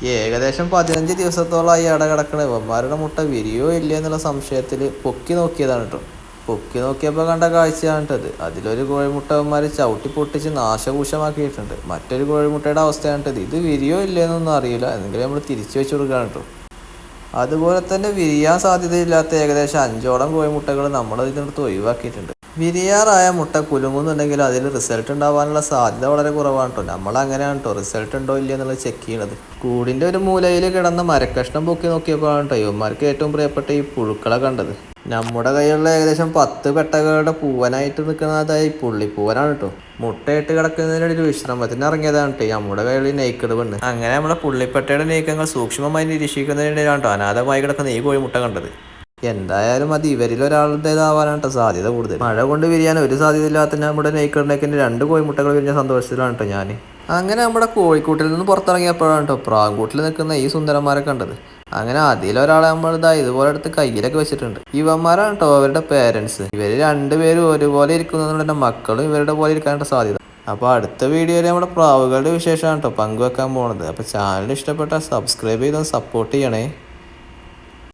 ഏകദേശം 15 ദിവസത്തോളമായി അവിടെ കിടക്കണ ഇവന്മാരുടെ മുട്ട വിരിയോ ഇല്ല എന്നുള്ള സംശയത്തിൽ പൊക്കി നോക്കിയതാണ് കേട്ടോ. പൊക്കി നോക്കിയപ്പോൾ കണ്ട കാഴ്ചയാണ് കേട്ടത്. അതിലൊരു കോഴിമുട്ട ഇവന്മാർ ചവിട്ടി പൊട്ടിച്ച് നാശഭൂഷമാക്കിയിട്ടുണ്ട്. മറ്റൊരു കോഴിമുട്ടയുടെ അവസ്ഥയാണ് കേട്ടത്. ഇത് വിരിയോ ഇല്ലയെന്നൊന്നും അറിയില്ല, എന്നെങ്കിലും നമ്മൾ തിരിച്ചു വെച്ച് കൊടുക്കുകയാണ് കേട്ടോ. അതുപോലെ തന്നെ വിരിയാൻ സാധ്യതയില്ലാത്ത ഏകദേശം 5ഓളം കോഴിമുട്ടകൾ നമ്മൾ ഇതിനടുത്ത് ഒഴിവാക്കിയിട്ടുണ്ട്. വിരിയാറായ മുട്ട കുലുങ്ങുന്നുണ്ടെങ്കിൽ അതിൽ റിസൾട്ട് ഉണ്ടാവാനുള്ള സാധ്യത വളരെ കുറവാണ് കേട്ടോ. നമ്മളങ്ങനെയാണ് കേട്ടോ റിസൾട്ട് ഉണ്ടോ ഇല്ല എന്നുള്ളത് ചെക്ക് ചെയ്യണത്. കൂടിൻ്റെ ഒരു മൂലയിൽ കിടന്ന മരക്കഷ്ണം പൊക്കി നോക്കിയപ്പോഴാണ് കേട്ടോ ഇവന്മാർക്ക് ഏറ്റവും പ്രിയപ്പെട്ട ഈ പുഴുക്കളെ കണ്ടത്. നമ്മുടെ കയ്യിലുള്ള ഏകദേശം 10 പെട്ടകളുടെ പൂവനായിട്ട് നിൽക്കുന്നതായി പുള്ളിപ്പൂവനാണ് കേട്ടോ. മുട്ടയിട്ട് കിടക്കുന്നതിനിടയിൽ വിശ്രമത്തിന് ഇറങ്ങിയതാണ് കേട്ടോ നമ്മുടെ കയ്യിൽ നെയ്ക്കട് പെണ്ണ്. അങ്ങനെ നമ്മുടെ പുള്ളിപ്പെട്ടയുടെ നീക്കങ്ങൾ സൂക്ഷ്മമായി നിരീക്ഷിക്കുന്നതിനിടയിലാണ് കേട്ടോ അനാഥമായി കിടക്കുന്ന ഈ കോഴിമുട്ട കണ്ടത്. എന്തായാലും അത് ഇവരിൽ ഒരാളുടേതാവാനാണ് കേട്ടോ സാധ്യത കൂടുതൽ. മഴ കൊണ്ട് വിരിയാൻ ഒരു സാധ്യത ഇല്ലാത്ത നമ്മുടെ നെയ്ക്കറിനേക്കിൻ്റെ 2 കോഴിമുട്ടകൾ വിരിഞ്ഞ സന്തോഷത്തിലാണ് കേട്ടോ ഞാൻ. അങ്ങനെ നമ്മുടെ കോഴിക്കൂട്ടിൽ നിന്ന് പുറത്തിറങ്ങിയപ്പോഴാണ് കേട്ടോ പ്രാങ്കൂട്ടിൽ നിൽക്കുന്ന ഈ സുന്ദരന്മാരെ കണ്ടത്. അങ്ങനെ അതിലൊരാളെ നമ്മളിതാ ഇതുപോലെ എടുത്ത് കയ്യിലൊക്കെ വെച്ചിട്ടുണ്ട്. ഇവന്മാരാണ് കേട്ടോ അവരുടെ പേരൻസ്. ഇവർ 2 പേരും ഒരുപോലെ ഇരിക്കുന്നതിനുള്ള മക്കളും ഇവരുടെ പോലെ ഇരിക്കാനായിട്ട് സാധ്യത. അപ്പോൾ അടുത്ത വീഡിയോയിൽ നമ്മുടെ പ്രാവുകളുടെ വിശേഷമാണ് കേട്ടോ പങ്കുവെക്കാൻ പോണത്. അപ്പോൾ ചാനൽ ഇഷ്ടപ്പെട്ടാൽ സബ്സ്ക്രൈബ് ചെയ്തൊന്ന് സപ്പോർട്ട് ചെയ്യണേ.